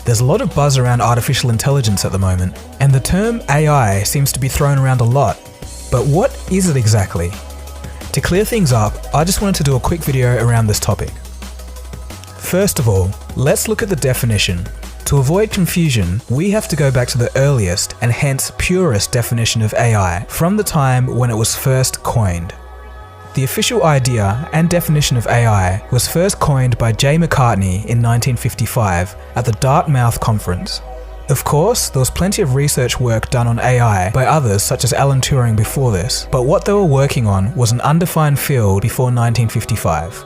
There's a lot of buzz around artificial intelligence at the moment, and the term AI seems to be thrown around a lot. But what is it exactly? To clear things up, I just wanted to do a quick video around this topic. First of all, let's look at the definition. To avoid confusion, we have to go back to the earliest and hence purest definition of AI from the time when it was first coined. The official idea and definition of AI was first coined by J. McCartney in 1955 at the Dartmouth Conference. Of course, there was plenty of research work done on AI by others such as Alan Turing before this, but what they were working on was an undefined field before 1955.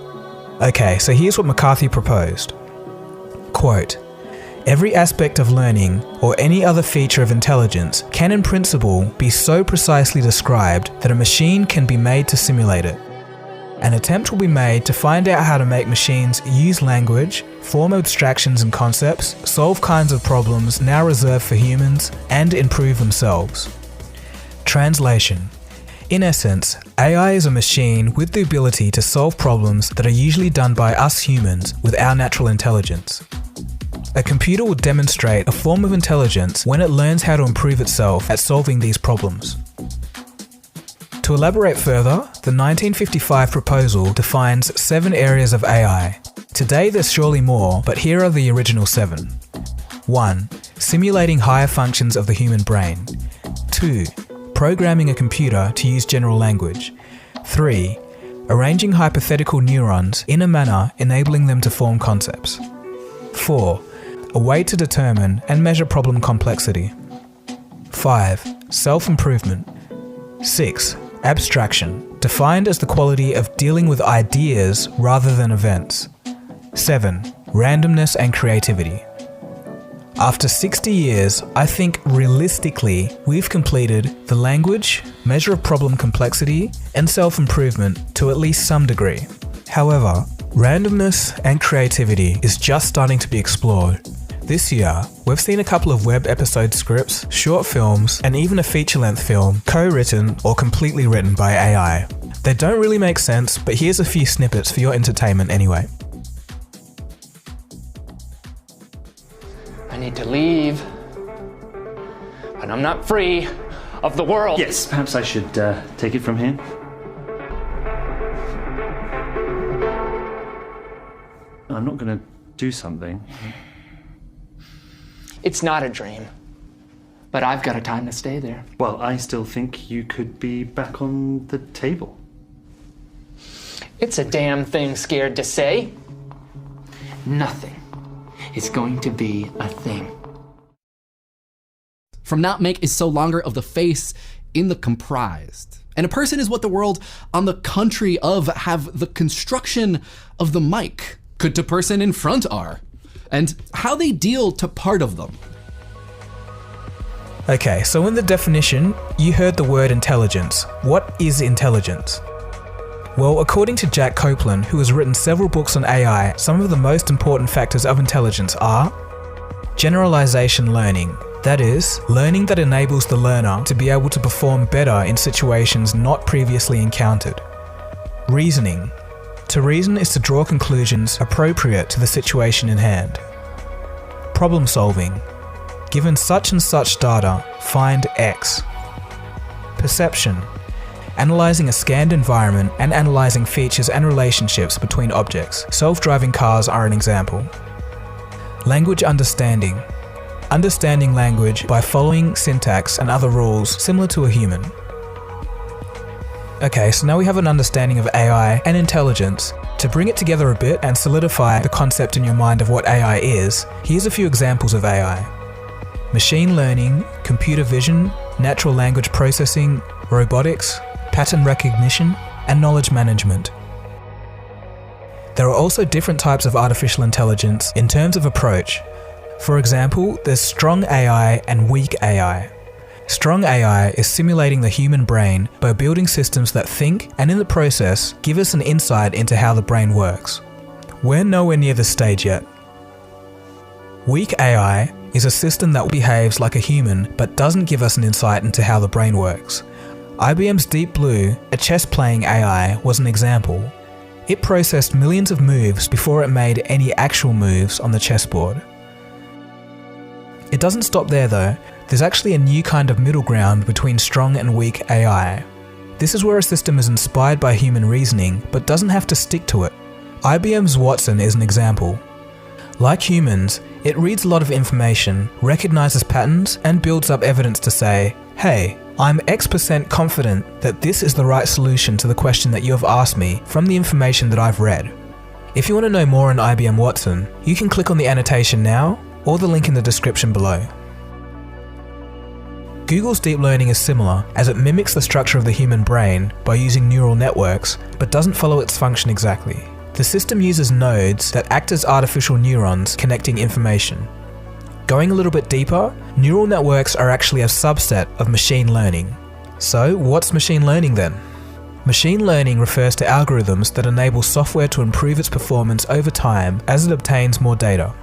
Okay, so here's what McCarthy proposed. Quote, "Every aspect of learning or any other feature of intelligence can in principle be so precisely described that a machine can be made to simulate it. An attempt will be made to find out how to make machines use language, form abstractions and concepts, solve kinds of problems now reserved for humans, and improve themselves." Translation. In essence, AI is a machine with the ability to solve problems that are usually done by us humans with our natural intelligence. A computer will demonstrate a form of intelligence when it learns how to improve itself at solving these problems. To elaborate further, the 1955 proposal defines 7 areas of AI. Today there's surely more, but here are the original 7. 1. Simulating higher functions of the human brain. 2. Programming a computer to use general language. 3. Arranging hypothetical neurons in a manner enabling them to form concepts. 4. A way to determine and measure problem complexity. 5. Self-improvement. 6. Abstraction, defined as the quality of dealing with ideas rather than events. 7. Randomness and creativity. After 60 years, I think realistically we've completed the language, measure of problem complexity, and self-improvement to at least some degree. However, randomness and creativity is just starting to be explored. This year, we've seen a couple of web episode scripts, short films, and even a feature-length film co-written or completely written by AI. They don't really make sense, but here's a few snippets for your entertainment anyway. I need to leave, but I'm not free of the world. Yes, perhaps I should take it from here. I'm not going to do something. It's not a dream, but I've got a time to stay there. Well, I still think you could be back on the table. It's a damn thing scared to say. Nothing is going to be a thing. From not make is so longer of the face in the comprised. And a person is what the world on the country of have the construction of the mic could to person in front are, and how they deal to part of them. Okay, so in the definition, you heard the word intelligence. What is intelligence? Well, according to Jack Copeland, who has written several books on AI, some of the most important factors of intelligence are generalization learning. That is, learning that enables the learner to be able to perform better in situations not previously encountered. Reasoning. To reason is to draw conclusions appropriate to the situation in hand. Problem solving. Given such and such data, find X. Perception. Analyzing a scanned environment and analyzing features and relationships between objects. Self-driving cars are an example. Language understanding. Understanding language by following syntax and other rules similar to a human. Okay, so now we have an understanding of AI and intelligence. To bring it together a bit and solidify the concept in your mind of what AI is, here's a few examples of AI. Machine learning, computer vision, natural language processing, robotics, pattern recognition, and knowledge management. There are also different types of artificial intelligence in terms of approach. For example, there's strong AI and weak AI. Strong AI is simulating the human brain by building systems that think and in the process give us an insight into how the brain works. We're nowhere near this stage yet. Weak AI is a system that behaves like a human but doesn't give us an insight into how the brain works. IBM's Deep Blue, a chess-playing AI, was an example. It processed millions of moves before it made any actual moves on the chessboard. It doesn't stop there though. There's actually a new kind of middle ground between strong and weak AI. This is where a system is inspired by human reasoning, but doesn't have to stick to it. IBM's Watson is an example. Like humans, it reads a lot of information, recognizes patterns, and builds up evidence to say, hey, I'm X% confident that this is the right solution to the question that you have asked me from the information that I've read. If you want to know more on IBM Watson, you can click on the annotation now or the link in the description below. Google's deep learning is similar, as it mimics the structure of the human brain by using neural networks, but doesn't follow its function exactly. The system uses nodes that act as artificial neurons connecting information. Going a little bit deeper, neural networks are actually a subset of machine learning. So, what's machine learning then? Machine learning refers to algorithms that enable software to improve its performance over time as it obtains more data.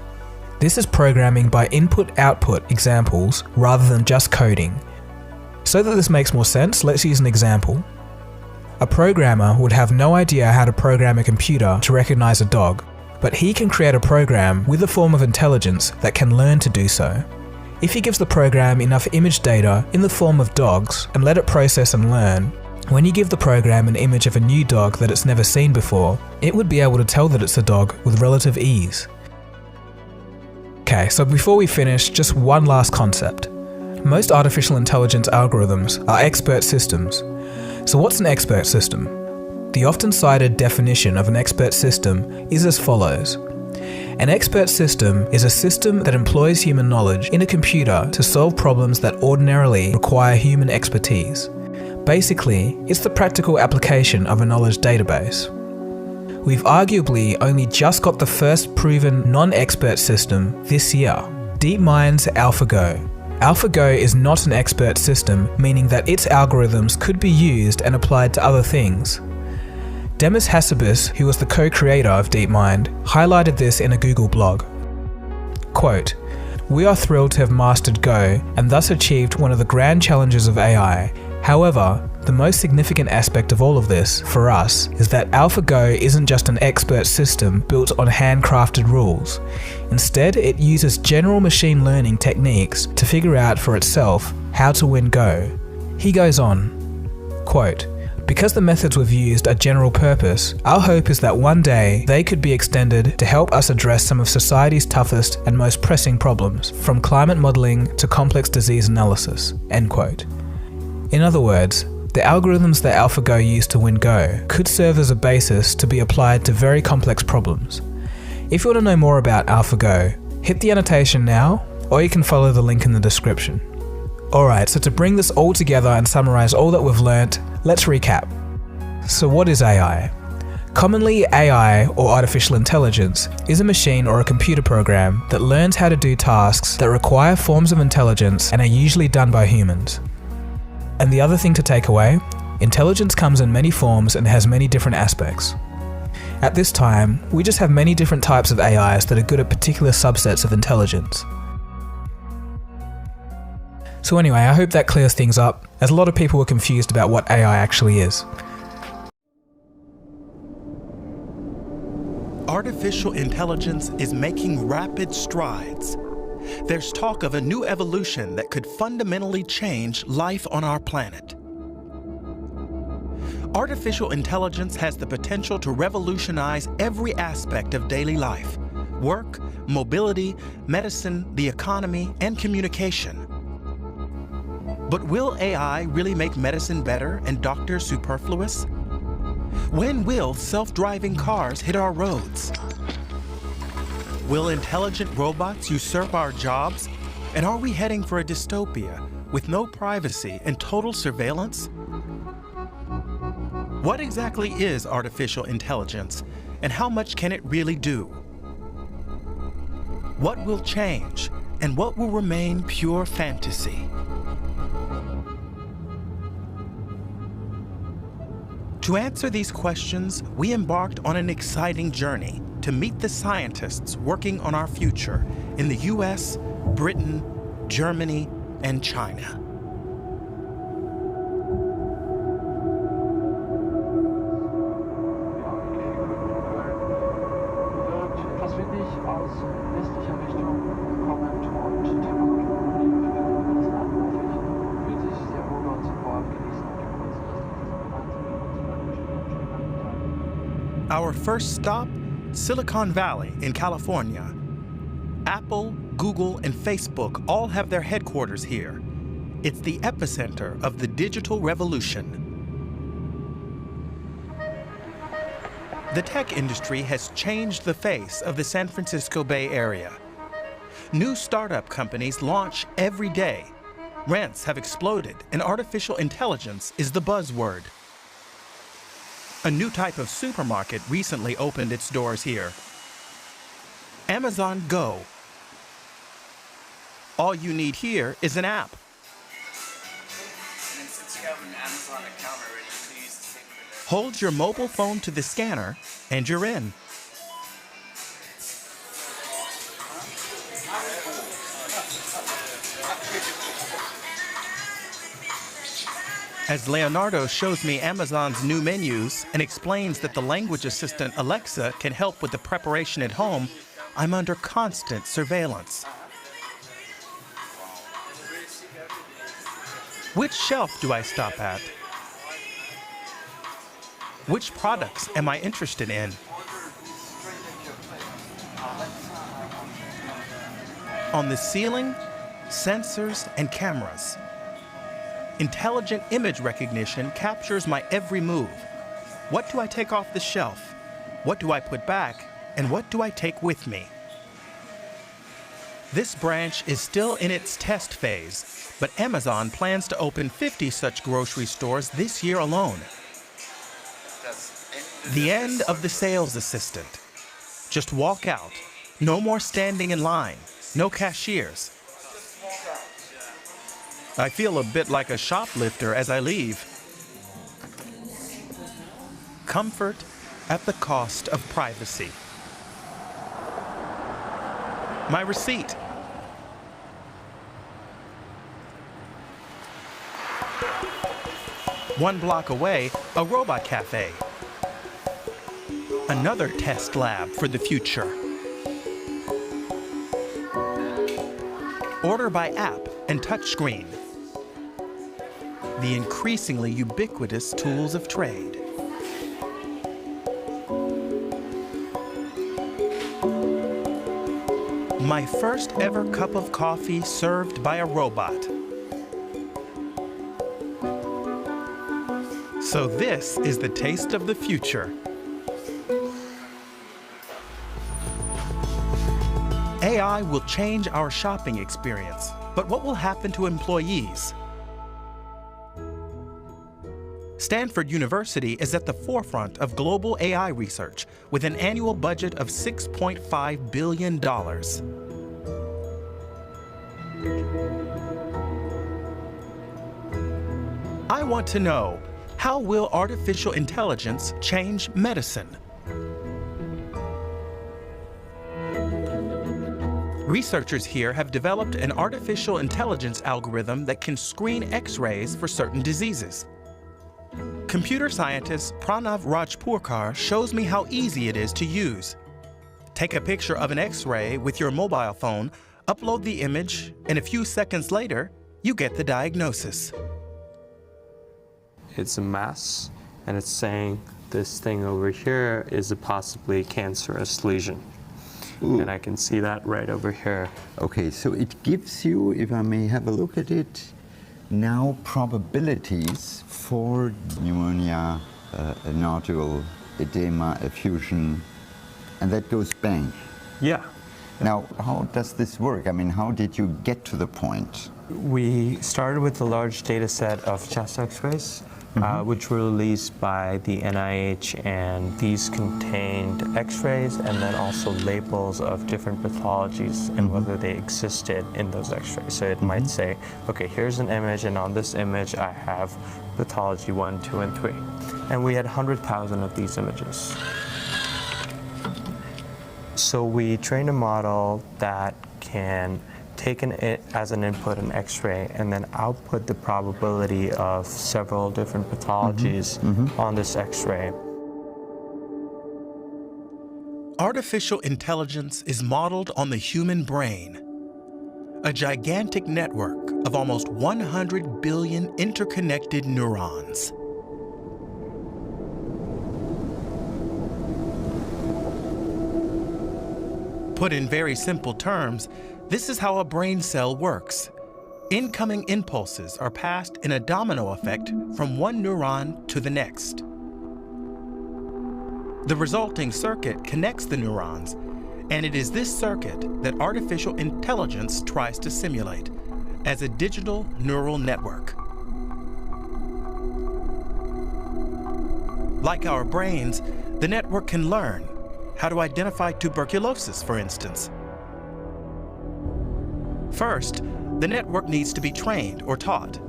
This is programming by input-output examples rather than just coding. So that this makes more sense, let's use an example. A programmer would have no idea how to program a computer to recognize a dog, but he can create a program with a form of intelligence that can learn to do so. If he gives the program enough image data in the form of dogs and let it process and learn, when you give the program an image of a new dog that it's never seen before, it would be able to tell that it's a dog with relative ease. Okay, so before we finish, just one last concept. Most artificial intelligence algorithms are expert systems. So what's an expert system? The often cited definition of an expert system is as follows. An expert system is a system that employs human knowledge in a computer to solve problems that ordinarily require human expertise. Basically, it's the practical application of a knowledge database. We've arguably only just got the first proven non-expert system this year, DeepMind's AlphaGo. AlphaGo is not an expert system, meaning that its algorithms could be used and applied to other things. Demis Hassabis, who was the co-creator of DeepMind, highlighted this in a Google blog. Quote, "We are thrilled to have mastered Go and thus achieved one of the grand challenges of AI. However, the most significant aspect of all of this, for us, is that AlphaGo isn't just an expert system built on handcrafted rules. Instead, it uses general machine learning techniques to figure out for itself how to win Go." He goes on, quote, "Because the methods we've used are general purpose, our hope is that one day they could be extended to help us address some of society's toughest and most pressing problems, from climate modeling to complex disease analysis." End quote. In other words, the algorithms that AlphaGo used to win Go could serve as a basis to be applied to very complex problems. If you want to know more about AlphaGo, hit the annotation now, or you can follow the link in the description. Alright, so to bring this all together and summarize all that we've learnt, let's recap. So what is AI? Commonly, AI, or artificial intelligence, is a machine or a computer program that learns how to do tasks that require forms of intelligence and are usually done by humans. And the other thing to take away, intelligence comes in many forms and has many different aspects. At this time, we just have many different types of AIs that are good at particular subsets of intelligence. So anyway, I hope that clears things up, as a lot of people were confused about what AI actually is. Artificial intelligence is making rapid strides. There's talk of a new evolution that could fundamentally change life on our planet. Artificial intelligence has the potential to revolutionize every aspect of daily life: work, mobility, medicine, the economy, and communication. But will AI really make medicine better and doctors superfluous? When will self-driving cars hit our roads? Will intelligent robots usurp our jobs? And are we heading for a dystopia with no privacy and total surveillance? What exactly is artificial intelligence, and how much can it really do? What will change, and what will remain pure fantasy? To answer these questions, we embarked on an exciting journey to meet the scientists working on our future in the US, Britain, Germany, and China. Wird fast wirklich aus westlicher Richtung kommend und Temperatur Our first stop, Silicon Valley in California. Apple, Google, and Facebook all have their headquarters here. It's the epicenter of the digital revolution. The tech industry has changed the face of the San Francisco Bay Area. New startup companies launch every day. Rents have exploded, and artificial intelligence is the buzzword. A new type of supermarket recently opened its doors here. Amazon Go. All you need here is an app. And since you have an Amazon account already, please take the Hold your mobile phone to the scanner, and you're in. As Leonardo shows me Amazon's new menus and explains that the language assistant Alexa can help with the preparation at home, I'm under constant surveillance. Which shelf do I stop at? Which products am I interested in? On the ceiling, sensors and cameras. Intelligent image recognition captures my every move. What do I take off the shelf? What do I put back? And what do I take with me? This branch is still in its test phase, but Amazon plans to open 50 such grocery stores this year alone. The end of the sales assistant. Just walk out. No more standing in line. No cashiers. I feel a bit like a shoplifter as I leave. Comfort at the cost of privacy. My receipt. One block away, a robot cafe. Another test lab for the future. Order by app and touchscreen. The increasingly ubiquitous tools of trade. My first ever cup of coffee served by a robot. So this is the taste of the future. AI will change our shopping experience, but what will happen to employees? Stanford University is at the forefront of global AI research with an annual budget of $6.5 billion. I want to know, how will artificial intelligence change medicine? Researchers here have developed an artificial intelligence algorithm that can screen X-rays for certain diseases. Computer scientist Pranav Rajpurkar shows me how easy it is to use. Take a picture of an X-ray with your mobile phone, upload the image, and a few seconds later, you get the diagnosis. It's a mass, and it's saying this thing over here is a possibly cancerous lesion. Ooh. And I can see that right over here. Okay, so it gives you, if I may have a look at it, now probabilities for pneumonia, a nodule, edema, effusion, and that goes bang. Yeah. Now, how does this work? I mean, how did you get to the point? We started with a large data set of chest x-rays, which were released by the NIH, and these contained x-rays and then also labels of different pathologies and whether they existed in those x-rays. So it might say, okay, here's an image, and on this image I have pathology 1, 2, and 3. And we had 100,000 of these images. So we trained a model that can take as an input an X-ray and then output the probability of several different pathologies on this X-ray. Artificial intelligence is modeled on the human brain, a gigantic network of almost 100 billion interconnected neurons. Put in very simple terms, this is how a brain cell works. Incoming impulses are passed in a domino effect from one neuron to the next. The resulting circuit connects the neurons, and it is this circuit that artificial intelligence tries to simulate as a digital neural network. Like our brains, the network can learn how to identify tuberculosis, for instance. First, the network needs to be trained or taught.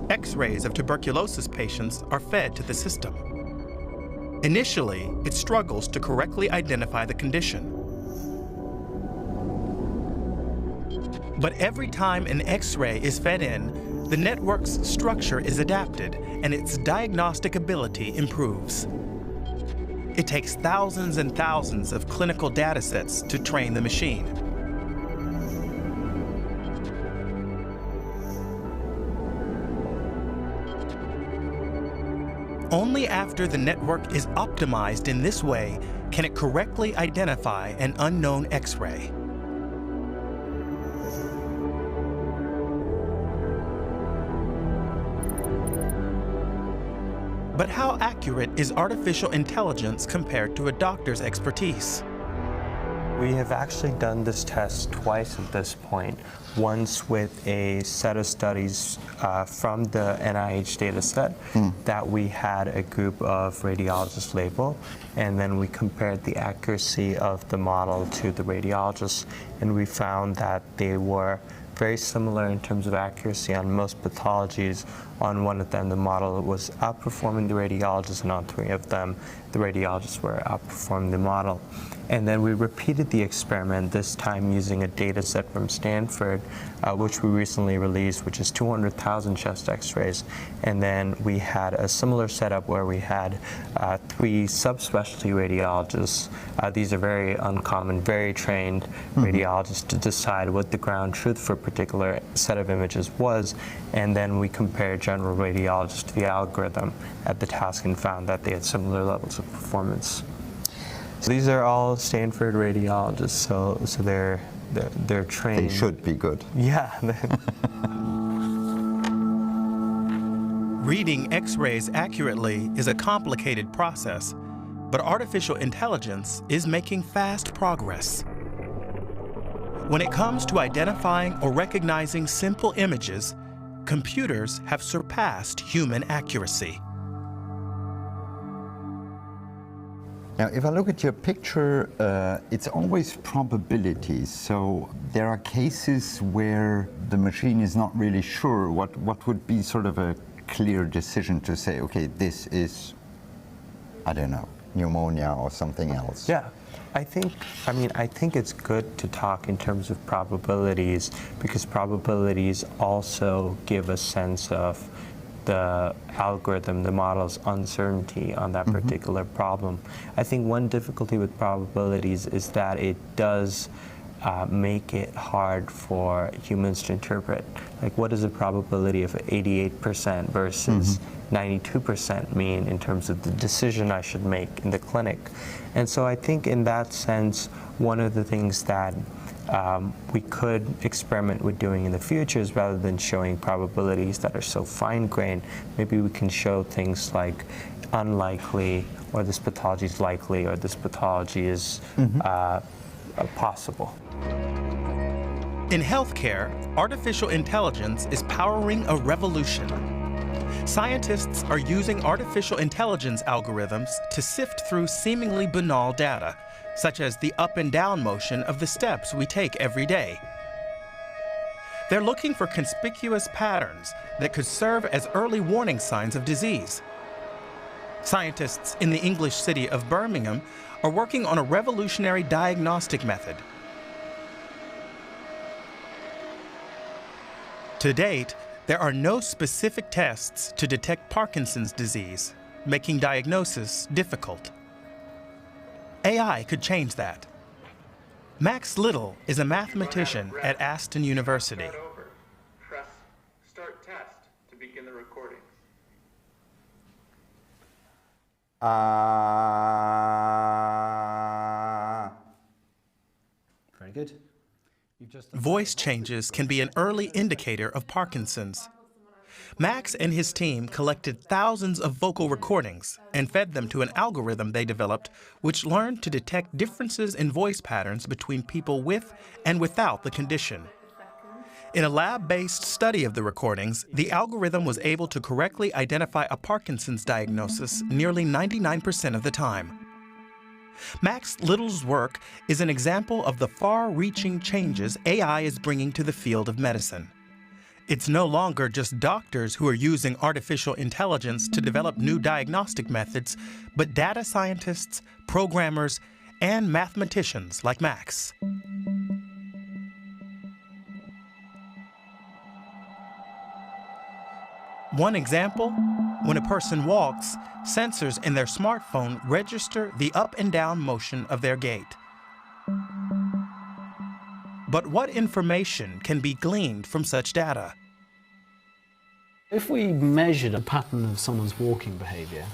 X-rays of tuberculosis patients are fed to the system. Initially, it struggles to correctly identify the condition. But every time an X-ray is fed in, the network's structure is adapted and its diagnostic ability improves. It takes thousands and thousands of clinical data sets to train the machine. Only after the network is optimized in this way can it correctly identify an unknown X-ray. But how accurate is artificial intelligence compared to a doctor's expertise? We have actually done this test twice at this point. Once with a set of studies from the NIH data set that we had a group of radiologists label, and then we compared the accuracy of the model to the radiologists, and we found that they were very similar in terms of accuracy on most pathologies. On one of them, the model was outperforming the radiologists, and on 3 of them, the radiologists were outperforming the model. And then we repeated the experiment, this time using a data set from Stanford, which we recently released, which is 200,000 chest x-rays. And then we had a similar setup where we had 3 subspecialty radiologists. These are very uncommon, very trained radiologists to decide what the ground truth for a particular set of images was. And then we compared general radiologists to the algorithm at the task and found that they had similar levels of performance. So these are all Stanford radiologists, so they're trained. They should be good. Yeah. Reading X-rays accurately is a complicated process, but artificial intelligence is making fast progress. When it comes to identifying or recognizing simple images, computers have surpassed human accuracy. Now, if I look at your picture, it's always probabilities. So there are cases where the machine is not really sure what would be sort of a clear decision to say, okay, this is, I don't know, pneumonia or something else. Yeah. I think it's good to talk in terms of probabilities, because probabilities also give a sense of the algorithm, the model's uncertainty on that particular problem. I think one difficulty with probabilities is that it does make it hard for humans to interpret. Like, what does the probability of 88% versus 92% mean in terms of the decision I should make in the clinic? And so I think in that sense, one of the things that we could experiment with doing in the future is, rather than showing probabilities that are so fine-grained, maybe we can show things like unlikely, or this pathology is likely, or this pathology is possible. In healthcare, artificial intelligence is powering a revolution. Scientists are using artificial intelligence algorithms to sift through seemingly banal data, such as the up and down motion of the steps we take every day. They're looking for conspicuous patterns that could serve as early warning signs of disease. Scientists in the English city of Birmingham are working on a revolutionary diagnostic method. To date, there are no specific tests to detect Parkinson's disease, making diagnosis difficult. AI could change that. Max Little is a mathematician at Aston University. Press Start Test to begin the recording. Voice changes can be an early indicator of Parkinson's. Max and his team collected thousands of vocal recordings and fed them to an algorithm they developed, which learned to detect differences in voice patterns between people with and without the condition. In a lab-based study of the recordings, the algorithm was able to correctly identify a Parkinson's diagnosis nearly 99% of the time. Max Little's work is an example of the far-reaching changes AI is bringing to the field of medicine. It's no longer just doctors who are using artificial intelligence to develop new diagnostic methods, but data scientists, programmers, and mathematicians like Max. One example, when a person walks, sensors in their smartphone register the up and down motion of their gait. But what information can be gleaned from such data? If we measured a pattern of someone's walking behavior,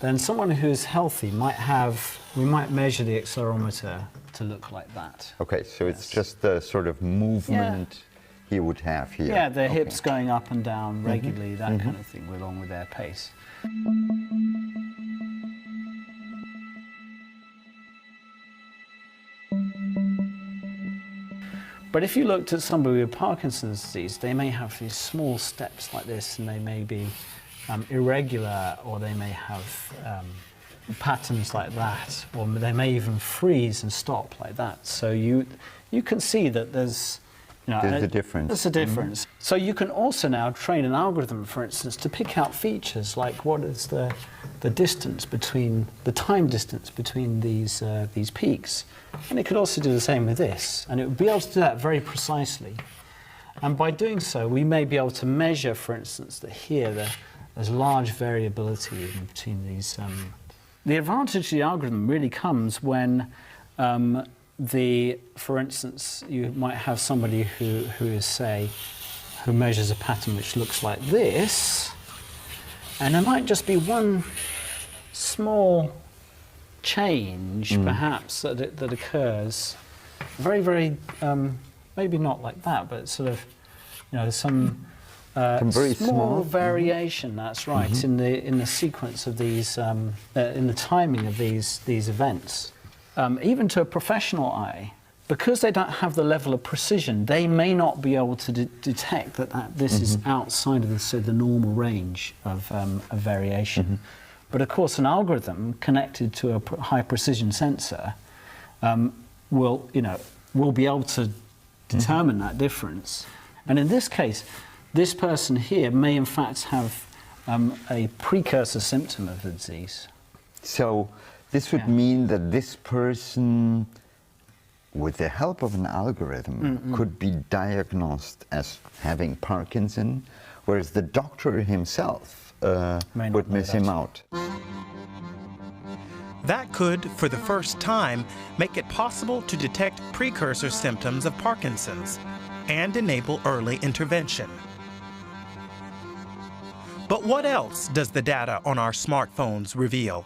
then someone who's healthy we might measure the accelerometer to look like that. Okay, so it's just the sort of movement he would have here. Yeah, their hips going up and down regularly, that kind of thing, along with their pace. But if you looked at somebody with Parkinson's disease, they may have these small steps like this, and they may be irregular, or they may have patterns like that, or they may even freeze and stop like that. So you can see that there's a difference. There's a difference. So you can also now train an algorithm, for instance, to pick out features like what is the distance between the time distance between these peaks, and it could also do the same with this, and it would be able to do that very precisely. And by doing so, we may be able to measure, for instance, that here there's large variability between these. The advantage of the algorithm really comes when for instance, you might have somebody who measures a pattern which looks like this, and there might just be one small change, perhaps, that occurs, very, very, maybe not like that, but sort of, some very small variation. That's right, in the sequence of these, in the timing of these events. Even to a professional eye, because they don't have the level of precision, they may not be able to detect that this is outside of the normal range of variation. But of course, an algorithm connected to a high precision sensor will be able to determine that difference. And in this case, this person here may in fact have a precursor symptom of the disease. So this would mean that this person, with the help of an algorithm, could be diagnosed as having Parkinson, whereas the doctor himself would miss him out. That could, for the first time, make it possible to detect precursor symptoms of Parkinson's and enable early intervention. But what else does the data on our smartphones reveal?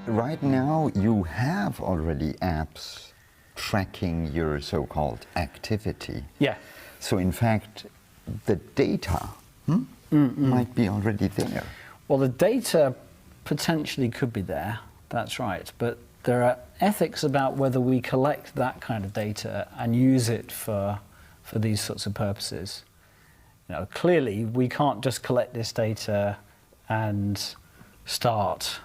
Right now, you have already apps tracking your so-called activity. Yeah. So in fact, the data might be already there. Well, the data potentially could be there, that's right, but there are ethics about whether we collect that kind of data and use it for these sorts of purposes. Clearly, we can't just collect this data and start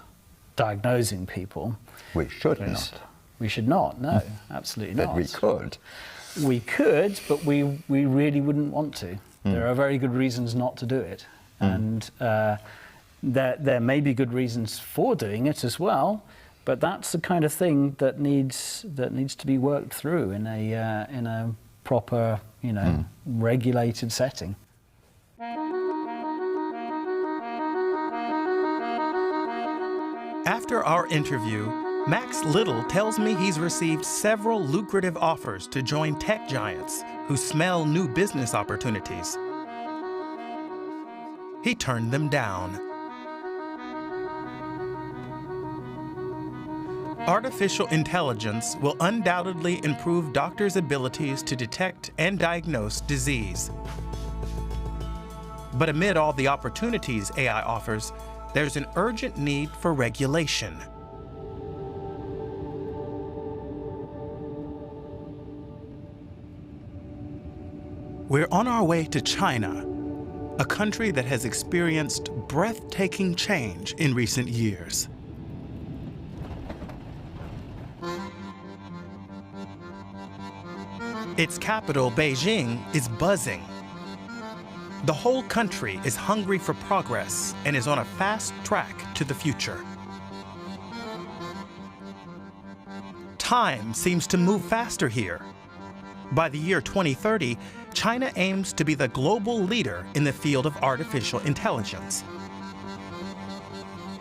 diagnosing people. We should not. We should not, no, absolutely not. But we could. We could, but we really wouldn't want to. There are very good reasons not to do it. And there may be good reasons for doing it as well, but that's the kind of thing that needs to be worked through in a proper, regulated setting. After our interview, Max Little tells me he's received several lucrative offers to join tech giants who smell new business opportunities. He turned them down. Artificial intelligence will undoubtedly improve doctors' abilities to detect and diagnose disease. But amid all the opportunities AI offers, there's an urgent need for regulation. We're on our way to China, a country that has experienced breathtaking change in recent years. Its capital, Beijing, is buzzing. The whole country is hungry for progress and is on a fast track to the future. Time seems to move faster here. By the year 2030, China aims to be the global leader in the field of artificial intelligence.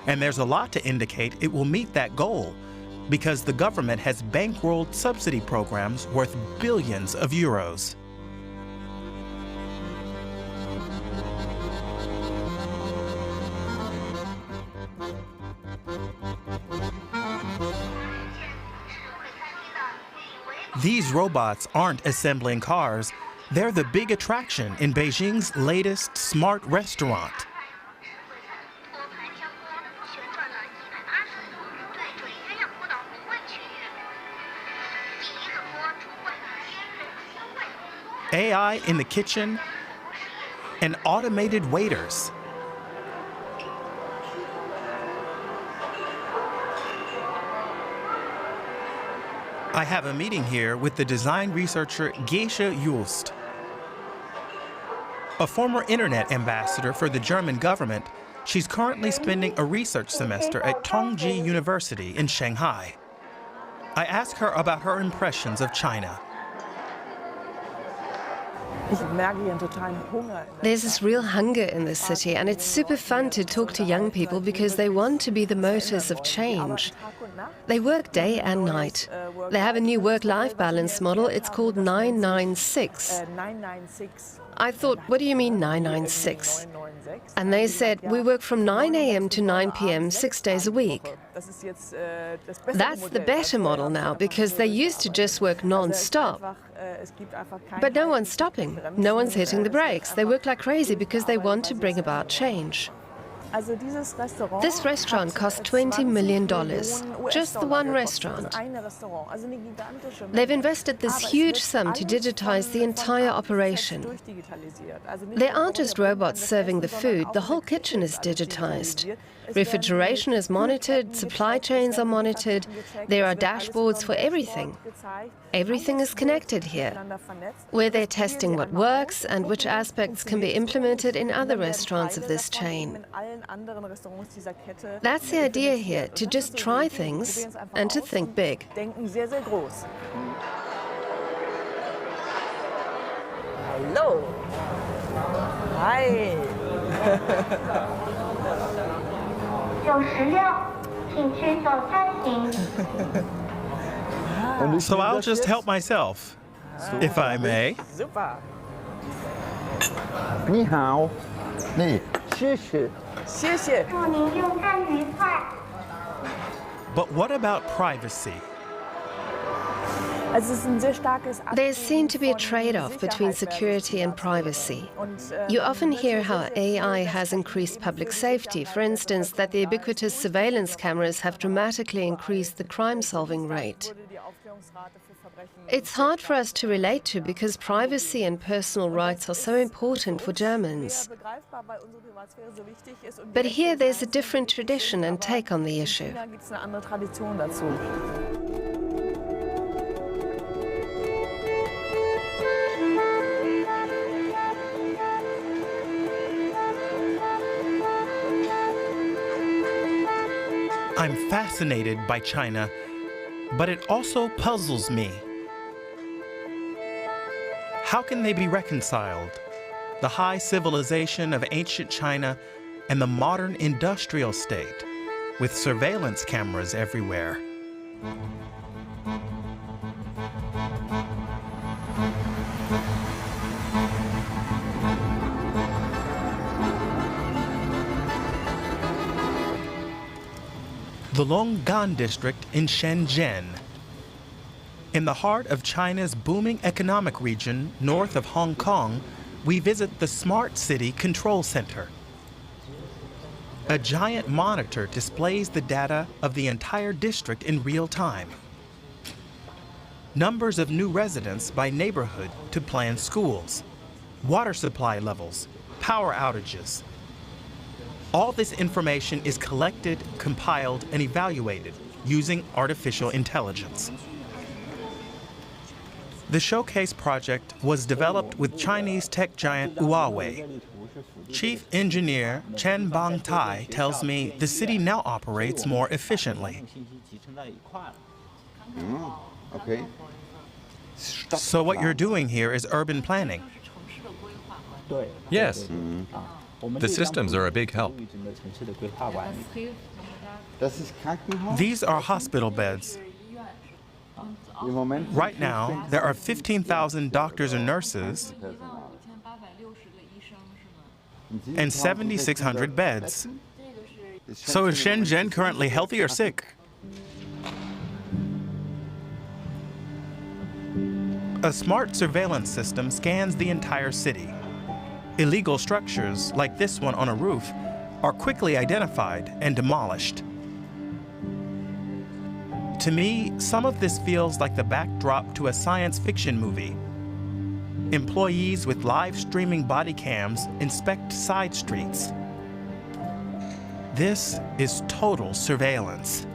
And there's a lot to indicate it will meet that goal, because the government has bankrolled subsidy programs worth billions of euros. These robots aren't assembling cars, they're the big attraction in Beijing's latest smart restaurant. AI in the kitchen and automated waiters. I have a meeting here with the design researcher Gesche Just. A former internet ambassador for the German government, she's currently spending a research semester at Tongji University in Shanghai. I ask her about her impressions of China. There's this real hunger in this city, and it's super fun to talk to young people because they want to be the motors of change. They work day and night. They have a new work-life balance model. It's called 996. I thought, what do you mean 996? And they said, we work from 9 a.m. to 9 p.m. 6 days a week. That's the better model now, because they used to just work non-stop. But no one's stopping. No one's hitting the brakes. They work like crazy because they want to bring about change. This restaurant cost $20 million, just the one restaurant. They've invested this huge sum to digitize the entire operation. They aren't just robots serving the food, the whole kitchen is digitized. Refrigeration is monitored, supply chains are monitored, there are dashboards for everything. Everything is connected here, where they're testing what works and which aspects can be implemented in other restaurants of this chain. That's the idea here, to just try things and to think big. Hello. Hi. So I'll just help myself, if I may. Super. 你好，你谢谢。谢谢。 But what about privacy? There's seen to be a trade-off between security and privacy. You often hear how AI has increased public safety. For instance, that the ubiquitous surveillance cameras have dramatically increased the crime-solving rate. It's hard for us to relate to because privacy and personal rights are so important for Germans. But here there's a different tradition and take on the issue. I'm fascinated by China, but it also puzzles me. How can they be reconciled? The high civilization of ancient China and the modern industrial state, with surveillance cameras everywhere. The Longgang district in Shenzhen. In the heart of China's booming economic region north of Hong Kong, we visit the Smart City Control Center. A giant monitor displays the data of the entire district in real time. Numbers of new residents by neighborhood to plan schools, water supply levels, power outages. All this information is collected, compiled, and evaluated using artificial intelligence. The Showcase project was developed with Chinese tech giant Huawei. Chief engineer Chen Bangtai tells me the city now operates more efficiently. Okay. So what you're doing here is urban planning. Yes. The systems are a big help. These are hospital beds. Right now, there are 15,000 doctors and nurses and 7,600 beds. So is Shenzhen currently healthy or sick? A smart surveillance system scans the entire city. Illegal structures, like this one on a roof, are quickly identified and demolished. To me, some of this feels like the backdrop to a science fiction movie. Employees with live streaming body cams inspect side streets. This is total surveillance.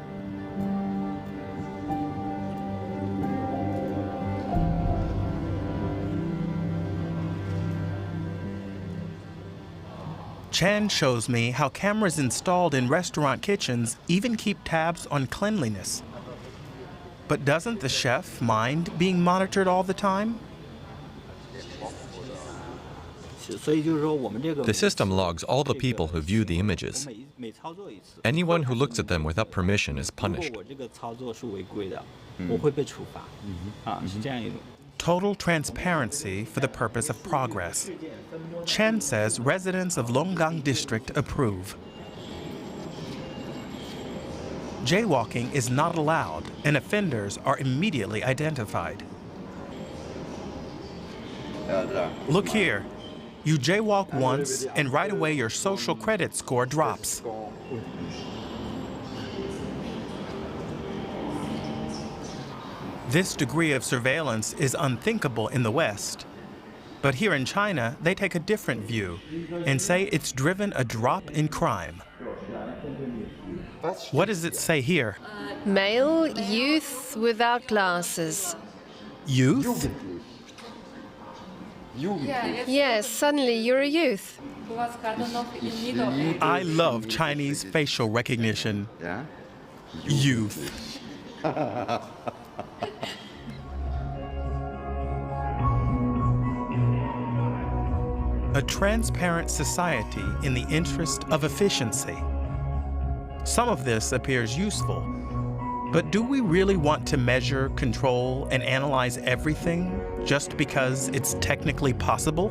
Chan shows me how cameras installed in restaurant kitchens even keep tabs on cleanliness. But doesn't the chef mind being monitored all the time? The system logs all the people who view the images. Anyone who looks at them without permission is punished. Total transparency for the purpose of progress. Chen says residents of Longgang district approve. Jaywalking is not allowed, and offenders are immediately identified. Look here. You jaywalk once, and right away your social credit score drops. This degree of surveillance is unthinkable in the West. But here in China, they take a different view and say it's driven a drop in crime. What does it say here? Male youth without glasses. Youth? Yes, suddenly you're a youth. I love Chinese facial recognition. Youth. A transparent society in the interest of efficiency. Some of this appears useful, but do we really want to measure, control, and analyze everything just because it's technically possible?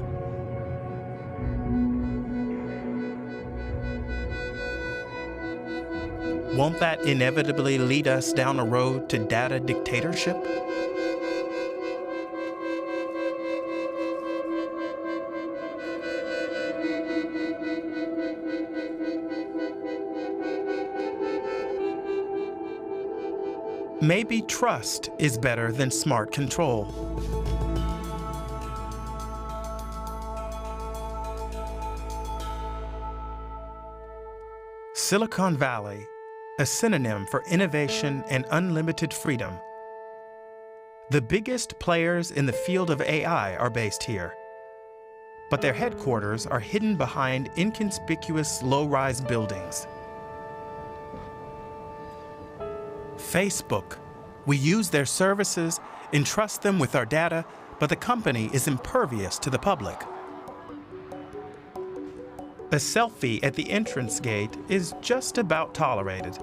Won't that inevitably lead us down a road to data dictatorship? Maybe trust is better than smart control. Silicon Valley, a synonym for innovation and unlimited freedom. The biggest players in the field of AI are based here, but their headquarters are hidden behind inconspicuous low-rise buildings. Facebook. We use their services, entrust them with our data, but the company is impervious to the public. A selfie at the entrance gate is just about tolerated.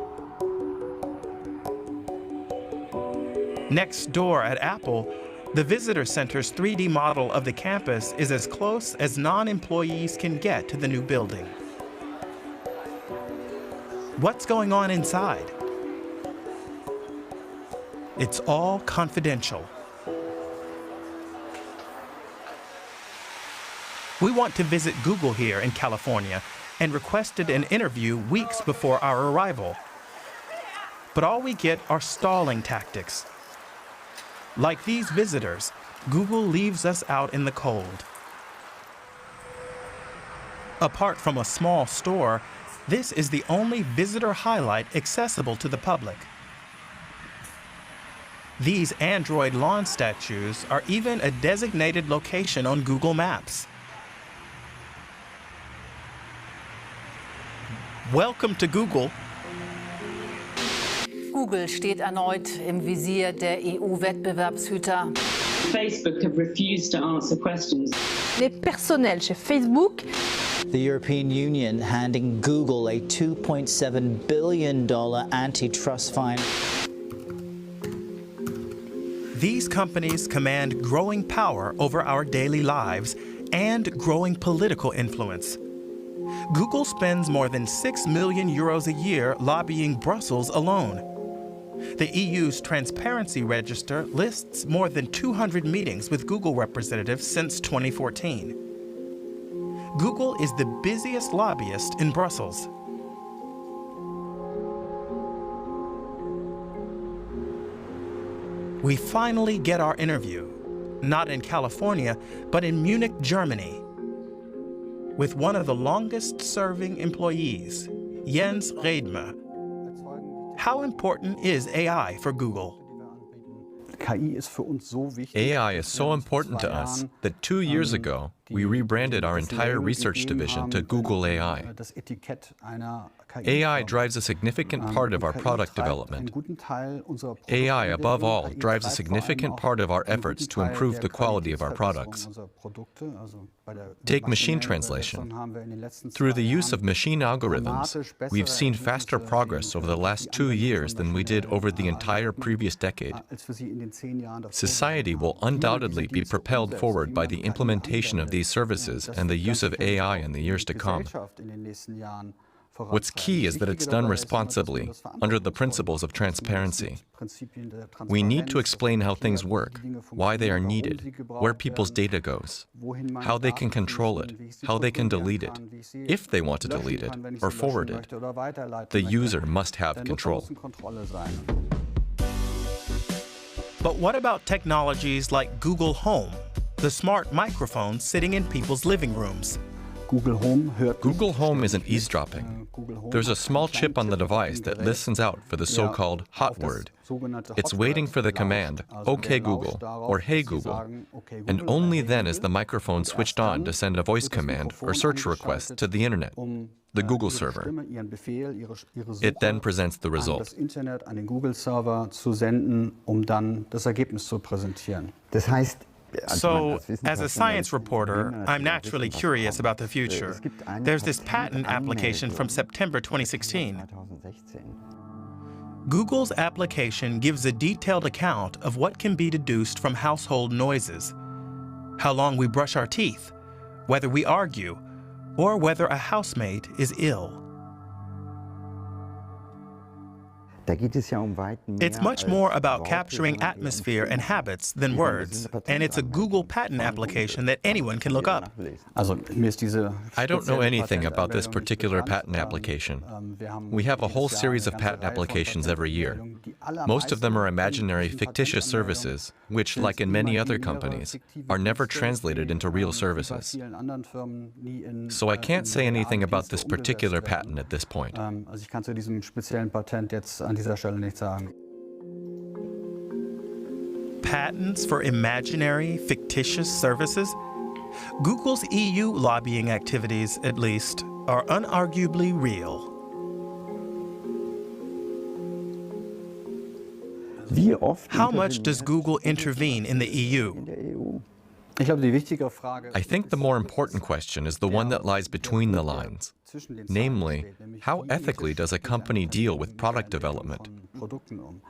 Next door at Apple, the visitor center's 3D model of the campus is as close as non-employees can get to the new building. What's going on inside? It's all confidential. We want to visit Google here in California and requested an interview weeks before our arrival. But all we get are stalling tactics. Like these visitors, Google leaves us out in the cold. Apart from a small store, this is the only visitor highlight accessible to the public. These Android lawn statues are even a designated location on Google Maps. Welcome to Google. Google steht erneut im Visier der EU-Wettbewerbshüter. Facebook have refused to answer questions. Les personnels chez Facebook. The European Union handing Google a $2.7 billion antitrust fine. These companies command growing power over our daily lives and growing political influence. Google spends more than 6 million euros a year lobbying Brussels alone. The EU's Transparency Register lists more than 200 meetings with Google representatives since 2014. Google is the busiest lobbyist in Brussels. We finally get our interview, not in California, but in Munich, Germany, with one of the longest-serving employees, Jens Redmer. How important is AI for Google? AI is so important to us that 2 years ago, we rebranded our entire research division to Google AI. AI drives a significant part of our product development. AI, above all, drives a significant part of our efforts to improve the quality of our products. Take machine translation. Through the use of machine algorithms, we've seen faster progress over the last 2 years than we did over the entire previous decade. Society will undoubtedly be propelled forward by the implementation of these services and the use of AI in the years to come. What's key is that it's done responsibly, under the principles of transparency. We need to explain how things work, why they are needed, where people's data goes, how they can control it, how they can delete it, if they want to delete it or forward it. The user must have control. But what about technologies like Google Home, the smart microphone sitting in people's living rooms? Google Home isn't eavesdropping. There's a small chip on the device that listens out for the so-called hot word. It's waiting for the command, OK Google, or Hey Google, and only then is the microphone switched on to send a voice command or search request to the internet, the Google server. It then presents the result. So, as a science reporter, I'm naturally curious about the future. There's this patent application from September 2016. Google's application gives a detailed account of what can be deduced from household noises, how long we brush our teeth, whether we argue, or whether a housemate is ill. It's much more about capturing atmosphere and habits than words, and it's a Google patent application that anyone can look up. I don't know anything about this particular patent application. We have a whole series of patent applications every year. Most of them are imaginary, fictitious services, which, like in many other companies, are never translated into real services. So I can't say anything about this particular patent at this point. Patents for imaginary, fictitious services? Google's EU lobbying activities, at least, are unarguably real. How much does Google intervene in the EU? I think the more important question is the one that lies between the lines. Namely, how ethically does a company deal with product development?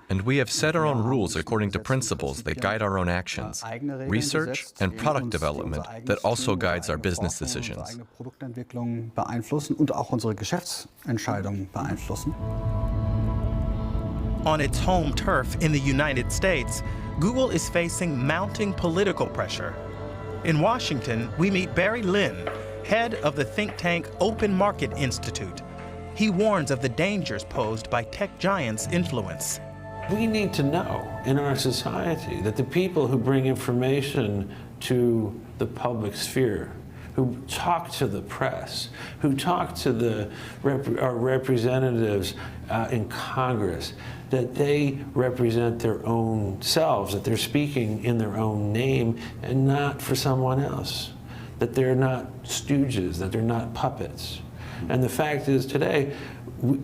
And we have set our own rules according to principles that guide our own actions, research and product development that also guides our business decisions. On its home turf in the United States, Google is facing mounting political pressure. In Washington, we meet Barry Lin, head of the think tank Open Market Institute. He warns of the dangers posed by tech giants' influence. We need to know in our society that the people who bring information to the public sphere, who talk to the press, who talk to our representatives in Congress, that they represent their own selves, that they're speaking in their own name and not for someone else, that they're not stooges, that they're not puppets. And the fact is today,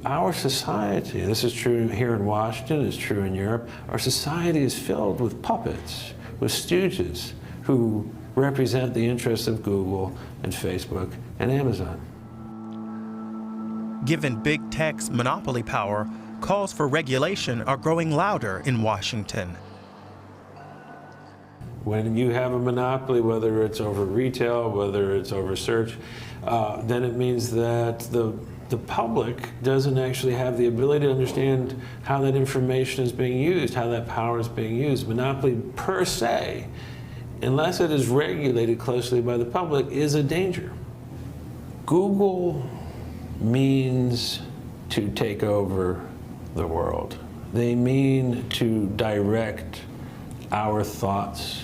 our society, this is true here in Washington, it's true in Europe, our society is filled with puppets, with stooges who represent the interests of Google and Facebook and Amazon. Given big tech's monopoly power, calls for regulation are growing louder in Washington. When you have a monopoly, whether it's over retail, whether it's over search, then it means that the public doesn't actually have the ability to understand how that information is being used, how that power is being used. Monopoly per se, unless it is regulated closely by the public, is a danger. Google means to take over the world. They mean to direct our thoughts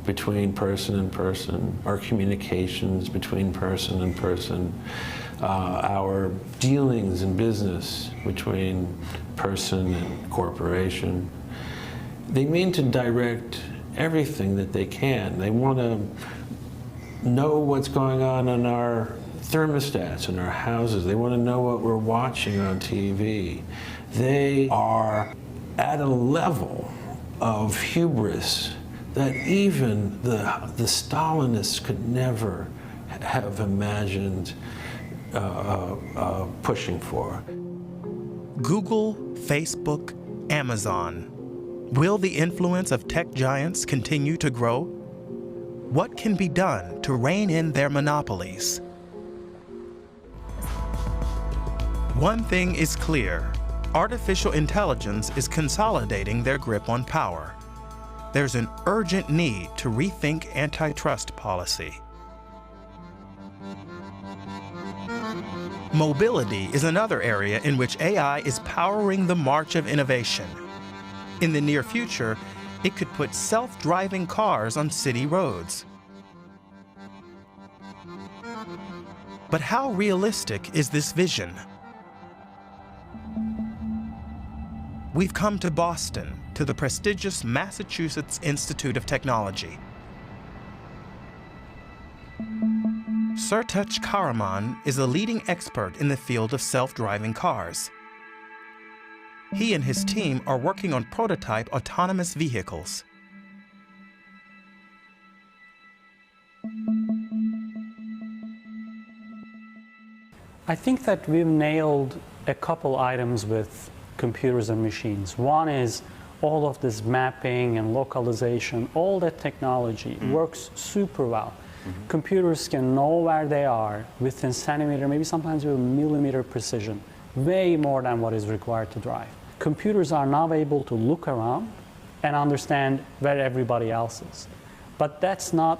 between person and person, our communications between person and person, our dealings in business between person and corporation. They mean to direct everything that they can. They want to know what's going on in our thermostats in our houses. They want to know what we're watching on TV. They are at a level of hubris that even the Stalinists could never have imagined pushing for. Google, Facebook, Amazon. Will the influence of tech giants continue to grow? What can be done to rein in their monopolies? One thing is clear. Artificial intelligence is consolidating their grip on power. There's an urgent need to rethink antitrust policy. Mobility is another area in which AI is powering the march of innovation. In the near future, it could put self-driving cars on city roads. But how realistic is this vision? We've come to Boston, to the prestigious Massachusetts Institute of Technology. Sertaç Karaman is a leading expert in the field of self-driving cars. He and his team are working on prototype autonomous vehicles. I think that we've nailed a couple items with computers and machines. One is all of this mapping and localization, all that technology works super well. Computers can know where they are within centimeter, maybe sometimes with millimeter precision, way more than what is required to drive. Computers are now able to look around and understand where everybody else is. But that's not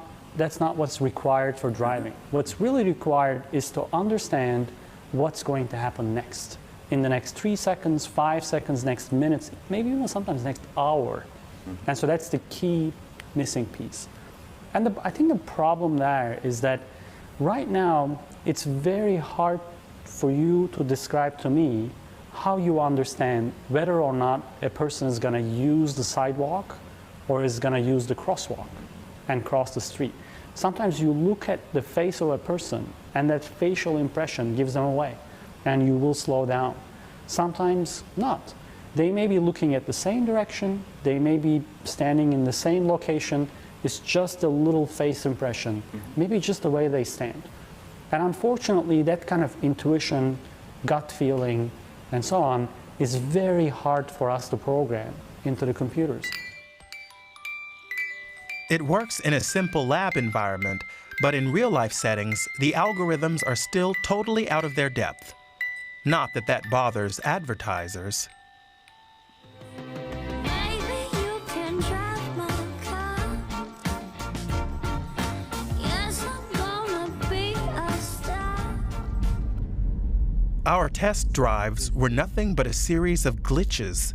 what's required for driving. What's really required is to understand what's going to happen next. In the next 3 seconds, 5 seconds, next minutes, maybe even sometimes next hour. And so that's the key missing piece. And I think the problem there is that right now, it's very hard for you to describe to me how you understand whether or not a person is going to use the sidewalk or is going to use the crosswalk and cross the street. Sometimes you look at the face of a person and that facial impression gives them away and you will slow down. Sometimes not. They may be looking at the same direction, they may be standing in the same location, it's just a little face impression, maybe just the way they stand. And unfortunately, that kind of intuition, gut feeling, and so on, is very hard for us to program into the computers. It works in a simple lab environment, but in real-life settings, the algorithms are still totally out of their depth. Not that that bothers advertisers. Our test drives were nothing but a series of glitches.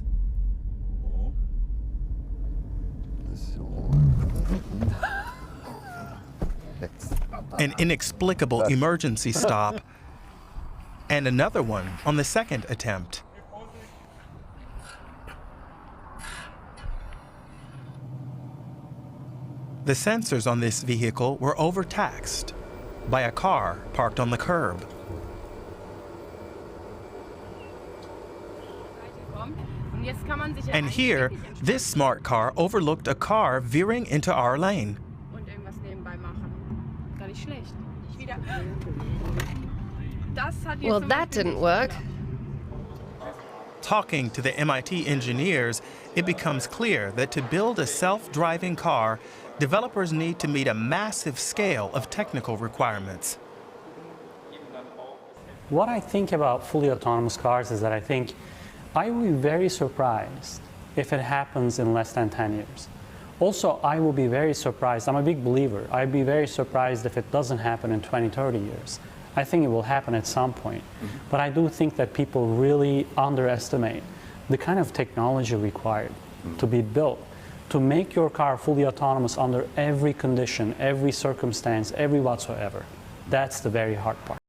An inexplicable emergency stop, and another one on the second attempt. The sensors on this vehicle were overtaxed by a car parked on the curb. And here, this smart car overlooked a car veering into our lane. Well, that didn't work. Talking to the MIT engineers, it becomes clear that to build a self-driving car, developers need to meet a massive scale of technical requirements. What I think about fully autonomous cars is that I will be very surprised if it happens in less than 10 years. Also, I will be very surprised, I'm a big believer, I'd be very surprised if it doesn't happen in 20, 30 years. I think it will happen at some point. But I do think that people really underestimate the kind of technology required to be built to make your car fully autonomous under every condition, every circumstance, every whatsoever. That's the very hard part.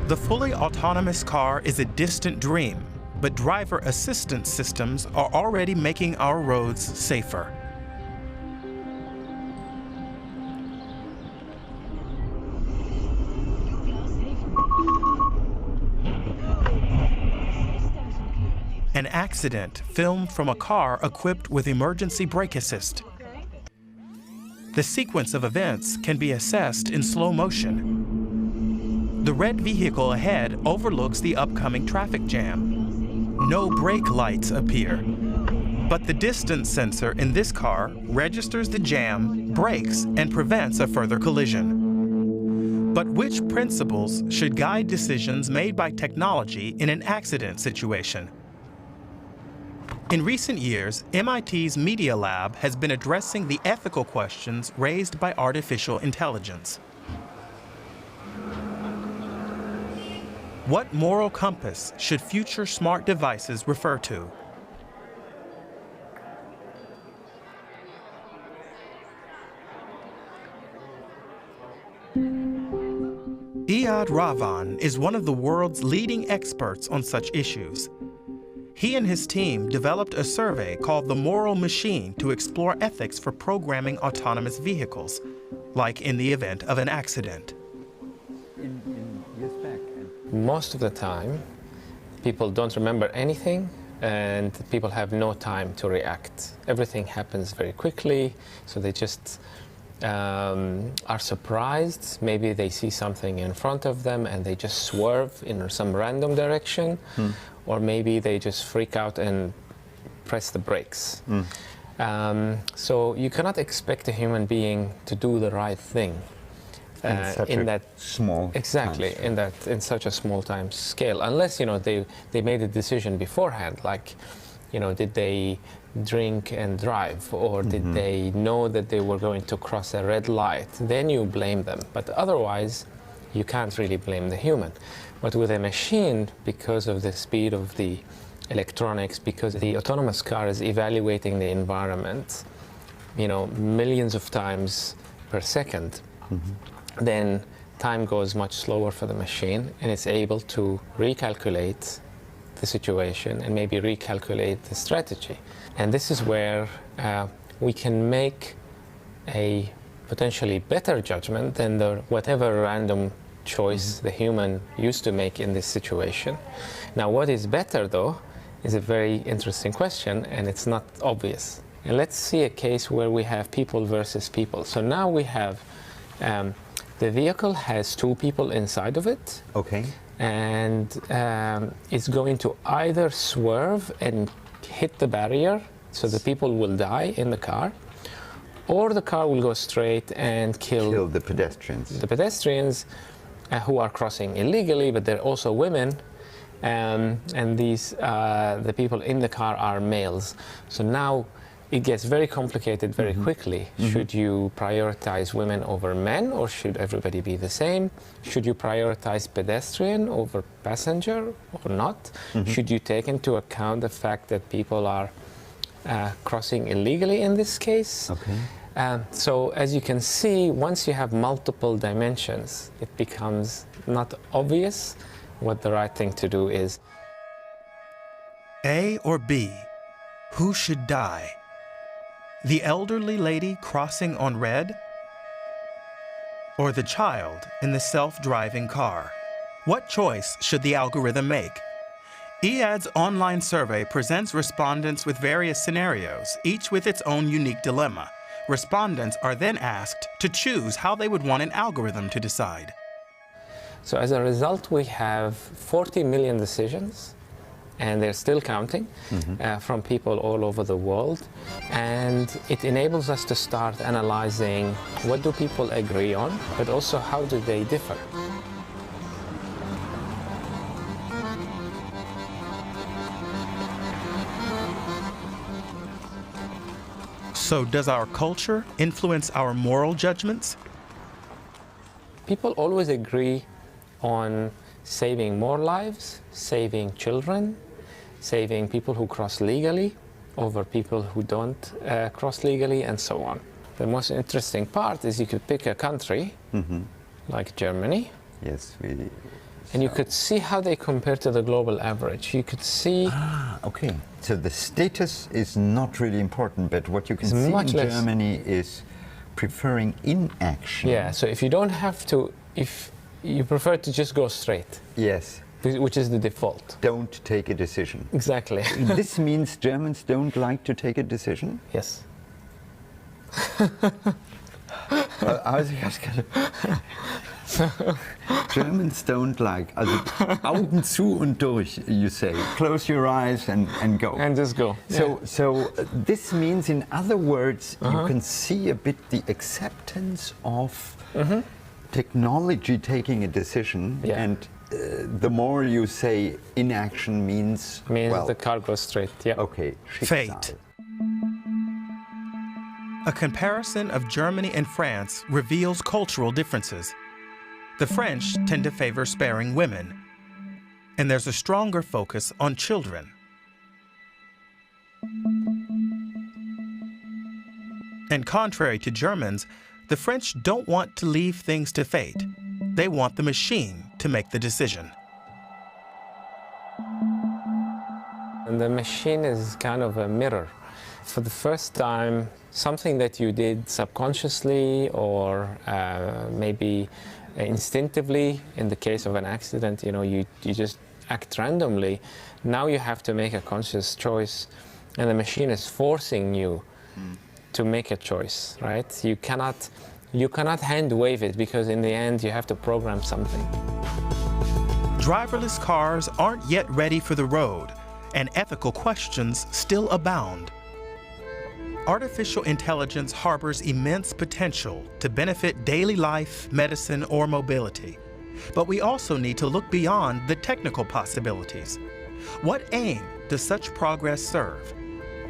The fully autonomous car is a distant dream, but driver assistance systems are already making our roads safer. An accident filmed from a car equipped with emergency brake assist. The sequence of events can be assessed in slow motion. The red vehicle ahead overlooks the upcoming traffic jam. No brake lights appear. But the distance sensor in this car registers the jam, brakes, and prevents a further collision. But which principles should guide decisions made by technology in an accident situation? In recent years, MIT's Media Lab has been addressing the ethical questions raised by artificial intelligence. What moral compass should future smart devices refer to? Iyad Ravan is one of the world's leading experts on such issues. He and his team developed a survey called The Moral Machine to explore ethics for programming autonomous vehicles, like in the event of an accident. Most of the time, people don't remember anything and people have no time to react. Everything happens very quickly, so they just are surprised. Maybe they see something in front of them and they just swerve in some random direction, or maybe they just freak out and press the brakes. So you cannot expect a human being to do the right thing. in that small exactly in such a small time scale, unless they made a decision beforehand, like did they drink and drive, or did they know that they were going to cross a red light, then you blame them. But otherwise you can't really blame the human. But with a machine, because of the speed of the electronics, because the autonomous car is evaluating the environment millions of times per second, then time goes much slower for the machine, and it's able to recalculate the situation and maybe recalculate the strategy. And this is where we can make a potentially better judgment than whatever random choice the human used to make in this situation. Now, what is better, though, is a very interesting question, and it's not obvious. And let's see a case where we have people versus people. So now we have the vehicle has two people inside of it. Okay. And it's going to either swerve and hit the barrier, so the people will die in the car, or the car will go straight and kill the pedestrians. The pedestrians who are crossing illegally, but they're also women. And these the people in the car are males. So now it gets very complicated very quickly. Should you prioritize women over men, or should everybody be the same? Should you prioritize pedestrian over passenger or not? Should you take into account the fact that people are crossing illegally in this case? Okay. So as you can see, once you have multiple dimensions, it becomes not obvious what the right thing to do is. A or B? Who should die? The elderly lady crossing on red? Or the child in the self-driving car? What choice should the algorithm make? EAD's online survey presents respondents with various scenarios, each with its own unique dilemma. Respondents are then asked to choose how they would want an algorithm to decide. So as a result, we have 40 million decisions, and they're still counting, from people all over the world. And it enables us to start analyzing what do people agree on, but also how do they differ. So does our culture influence our moral judgments? People always agree on saving more lives, saving children, saving people who cross legally over people who don't cross legally, and so on. The most interesting part is you could pick a country like Germany. Yes, and you could see how they compare to the global average. You could see... okay. So the status is not really important, but what you can see in Germany is preferring inaction. Yeah, so if you don't have to, if you prefer to just go straight. Yes. Which is the default. Don't take a decision. Exactly. This means Germans don't like to take a decision? Yes. Germans don't like, also Augen zu und durch, you say. Close your eyes and go. And just go. So this means, in other words, you can see a bit the acceptance of technology taking a decision, and the more you say inaction means well, the car goes straight. Yeah. Okay. Fate. A comparison of Germany and France reveals cultural differences. The French tend to favor sparing women, and there's a stronger focus on children. And contrary to Germans, the French don't want to leave things to fate. They want the machine to make the decision. And the machine is kind of a mirror. For the first time, something that you did subconsciously or maybe instinctively, in the case of an accident, you just act randomly. Now you have to make a conscious choice, and the machine is forcing you to make a choice, right? You cannot hand wave it, because in the end you have to program something. Driverless cars aren't yet ready for the road, and ethical questions still abound. artificial intelligence harbors immense potential to benefit daily life, medicine, or mobility. But we also need to look beyond the technical possibilities. What aim does such progress serve?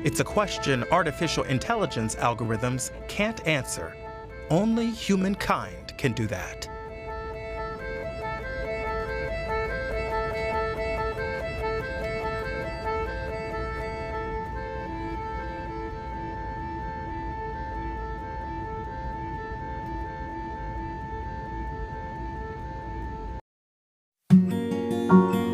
It's a question artificial intelligence algorithms can't answer. Only humankind can do that. Thank you.